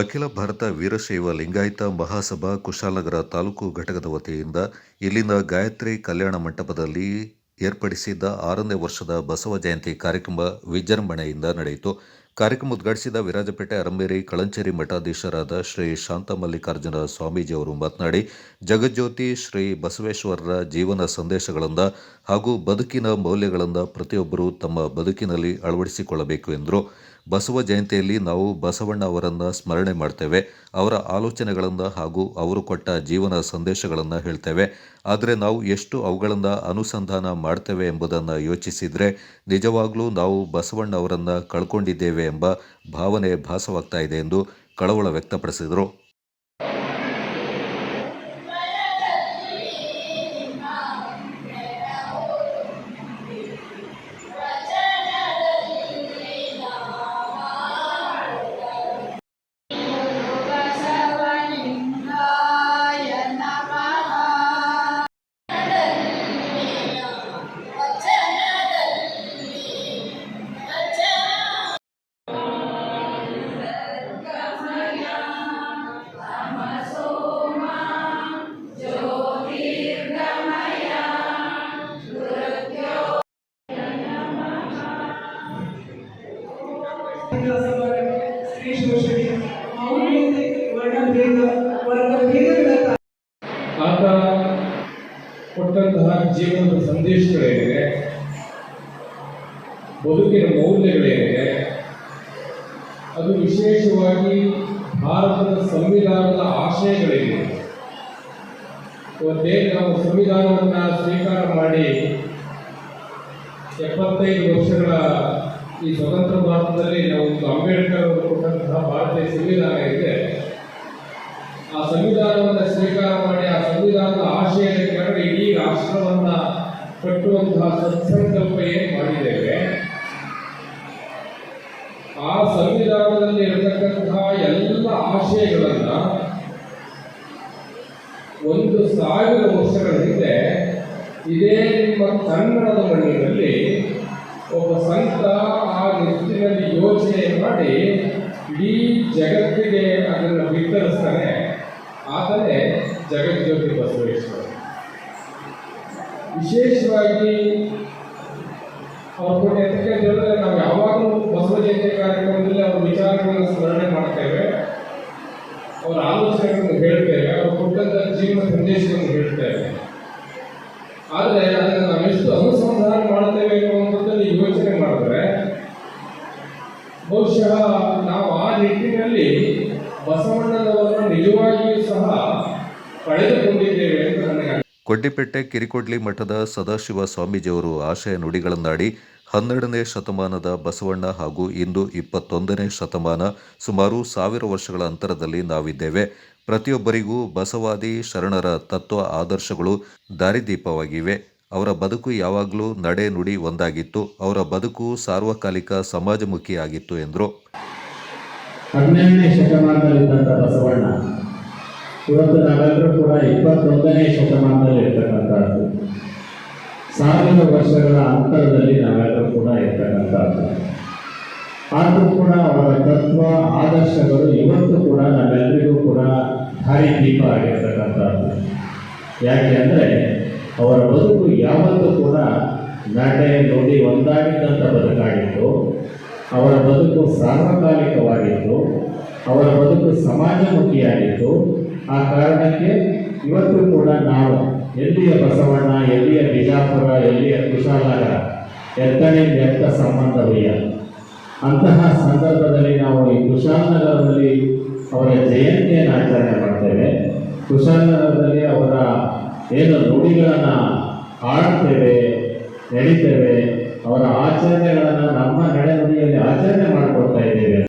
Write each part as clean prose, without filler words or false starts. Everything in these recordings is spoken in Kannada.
ಅಖಿಲ ಭಾರತ ವೀರಶೈವ ಲಿಂಗಾಯತ ಮಹಾಸಭಾ ಕುಶಾಲನಗರ ತಾಲೂಕು ಘಟಕದ ವತಿಯಿಂದ ಇಲ್ಲಿನ ಗಾಯತ್ರಿ ಕಲ್ಯಾಣ ಮಂಟಪದಲ್ಲಿ ಏರ್ಪಡಿಸಿದ್ದ 6ನೇ ವರ್ಷದ ಬಸವ ಜಯಂತಿ ಕಾರ್ಯಕ್ರಮ ವಿಜೃಂಭಣೆಯಿಂದ ನಡೆಯಿತು. ಕಾರ್ಯಕ್ರಮ ಉದ್ಘಾಟಿಸಿದ ವಿರಾಜಪೇಟೆ ಅರಮೇರಿ ಕಳಂಚೇರಿ ಮಠಾಧೀಶರಾದ ಶ್ರೀ ಶಾಂತ ಮಲ್ಲಿಕಾರ್ಜುನ ಸ್ವಾಮೀಜಿಯವರು ಮಾತನಾಡಿ, ಜಗಜ್ಯೋತಿ ಶ್ರೀ ಬಸವೇಶ್ವರರ ಜೀವನ ಸಂದೇಶಗಳಿಂದ ಹಾಗೂ ಬದುಕಿನ ಮೌಲ್ಯಗಳಿಂದ ಪ್ರತಿಯೊಬ್ಬರೂ ತಮ್ಮ ಬದುಕಿನಲ್ಲಿ ಅಳವಡಿಸಿಕೊಳ್ಳಬೇಕು ಎಂದರು. ಬಸವ ಜಯಂತಿಯಲ್ಲಿ ನಾವು ಬಸವಣ್ಣ ಅವರನ್ನು ಸ್ಮರಣೆ ಮಾಡ್ತೇವೆ, ಅವರ ಆಲೋಚನೆಗಳನ್ನು ಹಾಗೂ ಅವರು ಕೊಟ್ಟ ಜೀವನ ಸಂದೇಶಗಳನ್ನು ಹೇಳ್ತೇವೆ. ಆದರೆ ನಾವು ಎಷ್ಟು ಅವುಗಳಿಂದ ಅನುಸಂಧಾನ ಮಾಡ್ತೇವೆ ಎಂಬುದನ್ನು ಯೋಚಿಸಿದರೆ ನಿಜವಾಗ್ಲೂ ನಾವು ಬಸವಣ್ಣ ಅವರನ್ನು ಕಳ್ಕೊಂಡಿದ್ದೇವೆ ಎಂಬ ಭಾವನೆ ಭಾಸವಾಗ್ತಾ ಇದೆ ಎಂದು ಕಳವಳ ವ್ಯಕ್ತಪಡಿಸಿದರು. ಆತ ಕೊಟ್ಟಂತಹ ಜೀವನದ ಸಂದೇಶಗಳೇನಿದೆ, ಬದುಕಿನ ಮೌಲ್ಯಗಳೇನಿದೆ, ಅದು ವಿಶೇಷವಾಗಿ ಭಾರತದ ಸಂವಿಧಾನದ ಆಶಯಗಳೇನಿದೆ. ಇವತ್ತೇನು ನಾವು ಸಂವಿಧಾನವನ್ನು ಸ್ವೀಕಾರ ಮಾಡಿ 75 ವರ್ಷಗಳ ಈ ಸ್ವತಂತ್ರ ಭಾರತದಲ್ಲಿ ನಾವು ಅಂಬೇಡ್ಕರ್ ಅವರು ಕೊಟ್ಟಂತಹ ಭಾರತೀಯ ಸಂವಿಧಾನ ಇದೆ. ಆ ಸಂವಿಧಾನವನ್ನು ಸ್ವೀಕಾರ ಮಾಡಿ ಆ ಸಂವಿಧಾನದ ಆಶಯದ ಕೆಳಗೆ ಇಡೀ ರಾಷ್ಟ್ರವನ್ನ ಕಟ್ಟುವಂತಹ ಸತ್ಸಂಕಲ್ಪ ಏನು ಮಾಡಿದ್ದೇವೆ, ಆ ಸಂವಿಧಾನದಲ್ಲಿ ಇರತಕ್ಕಂತಹ ಎಲ್ಲ ಆಶಯಗಳನ್ನ 1000 ವರ್ಷಗಳ ಹಿಂದೆ ಇದೇ ನಿಮ್ಮ ಕನ್ನಡದ ಮಣ್ಣಿನಲ್ಲಿ ಒಬ್ಬ ಸಂತ ಆ ನಿಟ್ಟಿನಲ್ಲಿ ಯೋಚನೆ ಮಾಡಿ ಇಡೀ ಜಗತ್ತಿಗೆ ಅದನ್ನು ವಿತರಿಸ್ತಾನೆ. ಆತನೇ ಜಗಜ್ಯೋತಿ ಬಸವೇಶ್ವರ. ವಿಶೇಷವಾಗಿ ಅವ್ರ ಎತ್ತಕ್ಕೆ ಹೇಳಿದ್ರೆ ನಾವು ಯಾವಾಗಲೂ ಬಸವ ಜಯಂತಿ ಕಾರ್ಯಕ್ರಮದಲ್ಲಿ ಅವ್ರ ವಿಚಾರಗಳನ್ನು ಸ್ಮರಣೆ ಮಾಡ್ತೇವೆ, ಅವರ ಆಲೋಚನೆಗಳನ್ನು ಹೇಳ್ತೇವೆ, ಅವರು ಕೊಟ್ಟಂತ ಜೀವನ ಸಂದೇಶವನ್ನು ಹೇಳ್ತೇವೆ. ಆದರೆ ಅದನ್ನು ನಾವೆಷ್ಟು ಅನುಸಂಧಾನ ಮಾಡ್ತೇವೆ ಅನ್ನುವಂಥದ್ದನ್ನು ಯೋಚನೆ ಮಾಡಿದ್ರೆ ಬಹುಶಃ ನಾವು ಆ ನಿಟ್ಟಿನಲ್ಲಿ ಬಸವಣ್ಣನವರನ್ನು ನಿಜವಾಗಿಯೂ ಸಹ ಪಡೆದುಕೊಂಡಿದ್ದೇವೆ ಎಂದು ನನಗೆ. ಕೊಡ್ಡಿಪೇಟೆ ಕಿರಿಕೊಡ್ಲಿ ಮಠದ ಸದಾಶಿವ ಸ್ವಾಮೀಜಿಯವರು ಆಶಯ ನುಡಿಗಳನ್ನಾಡಿ 12ನೇ ಶತಮಾನದ ಬಸವಣ್ಣ ಹಾಗೂ ಇಂದು 21ನೇ ಶತಮಾನ ಸುಮಾರು 1000 ವರ್ಷಗಳ ಅಂತರದಲ್ಲಿ ನಾವಿದ್ದೇವೆ. ಪ್ರತಿಯೊಬ್ಬರಿಗೂ ಬಸವಾದಿ ಶರಣರ ತತ್ವ ಆದರ್ಶಗಳು ದಾರಿದೀಪವಾಗಿವೆ. ಅವರ ಬದುಕು ಯಾವಾಗಲೂ ನಡೆ ನುಡಿ ಒಂದಾಗಿತ್ತು. ಅವರ ಬದುಕು ಸಾರ್ವಕಾಲಿಕ ಸಮಾಜಮುಖಿಯಾಗಿತ್ತು ಎಂದರು. 12ನೇ ಶತಮಾನದಲ್ಲಿದ್ದಂಥ ಬಸವಣ್ಣ ಇವತ್ತು ನಾವೆಲ್ಲರೂ ಕೂಡ 21ನೇ ಶತಮಾನದಲ್ಲಿ ಇರ್ತಕ್ಕಂಥದ್ದು. 1000 ವರ್ಷಗಳ ಅಂತರದಲ್ಲಿ ನಾವೆಲ್ಲರೂ ಕೂಡ ಇರ್ತಕ್ಕಂಥದ್ದು. ಆದರೂ ಕೂಡ ಅವರ ತತ್ವ ಆದರ್ಶಗಳು ಇವತ್ತು ಕೂಡ ನಾವೆಲ್ಲರಿಗೂ ಕೂಡ ದಾರಿದೀಪ ಆಗಿರ್ತಕ್ಕಂಥದ್ದು. ಯಾಕೆ ಅಂದರೆ ಅವರ ಬದುಕು ಯಾವತ್ತೂ ಕೂಡ ನಡೆ ನುಡಿ ಒಂದಾಗಿದ್ದಂಥ ಬದುಕಾಗಿತ್ತು. ಅವರ ಬದುಕು ಸಾರ್ವಕಾಲಿಕವಾಗಿತ್ತು. ಅವರ ಬದುಕು ಸಮಾಜಮುಖಿಯಾಗಿತ್ತು. ಆ ಕಾರಣಕ್ಕೆ ಇವತ್ತು ಕೂಡ ನಾವು ಎಲ್ಲಿಯ ಬಸವಣ್ಣ, ಎಲ್ಲಿಯ ಬಿಜಾಪುರ, ಎಲ್ಲಿಯ ಕುಶಾಲನಗರ, ಎತ್ತ ಸಂಬಂಧವಿಲ್ಲ. ಅಂತಹ ಸಂದರ್ಭದಲ್ಲಿ ನಾವು ಈ ಕುಶಾಲನಗರದಲ್ಲಿ ಅವರ ಜಯಂತಿಯನ್ನು ಆಚರಣೆ ಮಾಡ್ತೇವೆ. ಕುಶಾಲನಗರದಲ್ಲಿ ಅವರ ಏನು ನುಡಿಗಳನ್ನು ಹಾಡ್ತೇವೆ, ನಡೀತೇವೆ. ಅವರ ಆಚರಣೆಗಳನ್ನು ನಮ್ಮ ನಡೆನುಡಿಯಲ್ಲಿ ಆಚರಣೆ ಮಾಡಿಕೊಡ್ತಾ ಇದ್ದೇವೆ.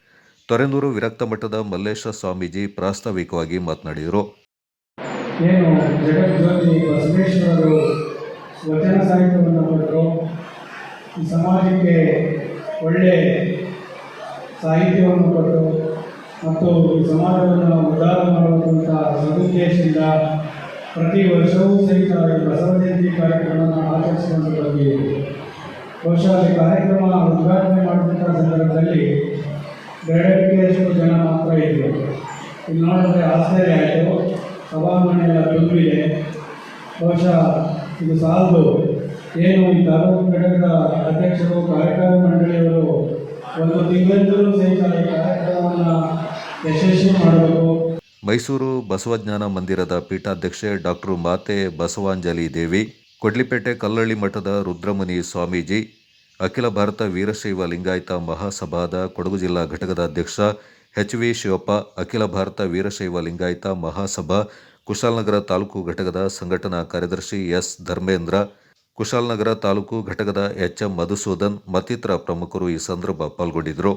ತೊರೆನೂರು ವಿರಕ್ತ ಮಠದ ಮಲ್ಲೇಶ ಸ್ವಾಮೀಜಿ ಪ್ರಾಸ್ತಾವಿಕವಾಗಿ ಮಾತನಾಡಿದರು. ಏನು ಜಗಜ್ಯೋತಿ ಬಸವೇಶ್ವರರು ವಚನ ಸಾಹಿತ್ಯವನ್ನು ಕೊಟ್ಟರು, ಈ ಸಮಾಜಕ್ಕೆ ಒಳ್ಳೆಯ ಸಾಹಿತ್ಯವನ್ನು ಕೊಟ್ಟು ಮತ್ತು ಈ ಸಮಾಜವನ್ನು ಉದ್ಧಾರ ಮಾಡುವಂಥ ಸದುದ್ದೇಶದಿಂದ ಪ್ರತಿ ವರ್ಷವೂ ಸಹಿತ ಈ ಬಸವ ಜಯಂತಿ ಕಾರ್ಯಕ್ರಮವನ್ನು ಆಚರಿಸಿಕೊಂಡು ಬಂದಿದ್ದೀವಿ. ಬಹುಶಃ ಈ ಕಾರ್ಯಕ್ರಮ ಉದ್ಘಾಟನೆ ಮಾಡಿದಂಥ ಸಂದರ್ಭದಲ್ಲಿ ಬೇಡಕ್ಕೆಷ್ಟು ಜನ ಮಾತ್ರ ಇದ್ರು. ಇಲ್ಲಿ ನೋಡಿದ್ರೆ ಆಶ್ಚರ್ಯ ಆಯಿತು. ಸಭಾಂಗಣ ತುಂಬಿದೆ. ಬಹುಶಃ ಇದು ಸಾಲದು. ಏನು ಈ ತಾಲೂಕು ಘಟಕದ ಅಧ್ಯಕ್ಷರು, ಕಾರ್ಯಕಾರಿ ಮಂಡಳಿಯವರು ಒಂದು ತಿಂಗಳಿಂದಲೂ ಸಹಿತ ಈ ಕಾರ್ಯಕ್ರಮವನ್ನು ಯಶಸ್ವಿ ಮಾಡಬೇಕು. ಮೈಸೂರು ಬಸವಜ್ಞಾನ ಮಂದಿರದ ಪೀಠಾಧ್ಯಕ್ಷೆ ಡಾಕ್ಟರ್ ಮಾತೆ ಬಸವಾಂಜಲಿ ದೇವಿ, ಕೊಡ್ಲಿಪೇಟೆ ಕಲ್ಲಳ್ಳಿ ಮಠದ ರುದ್ರಮುನಿ ಸ್ವಾಮೀಜಿ, ಅಖಿಲ ಭಾರತ ವೀರಶೈವ ಲಿಂಗಾಯತ ಮಹಾಸಭಾದ ಕೊಡಗು ಜಿಲ್ಲಾ ಘಟಕದ ಅಧ್ಯಕ್ಷ ಎಚ್.ವಿ. ಶಿವಪ್ಪ, ಅಖಿಲ ಭಾರತ ವೀರಶೈವ ಲಿಂಗಾಯತ ಮಹಾಸಭಾ ಕುಶಾಲನಗರ ತಾಲೂಕು ಘಟಕದ ಸಂಘಟನಾ ಕಾರ್ಯದರ್ಶಿ ಎಸ್. ಧರ್ಮೇಂದ್ರ, ಕುಶಾಲನಗರ ತಾಲೂಕು ಘಟಕದ ಎಚ್.ಎಂ. ಮಧುಸೂದನ್ ಮತ್ತಿತರ ಪ್ರಮುಖರು ಈ ಸಂದರ್ಭ ಪಾಲ್ಗೊಂಡಿದ್ದರು.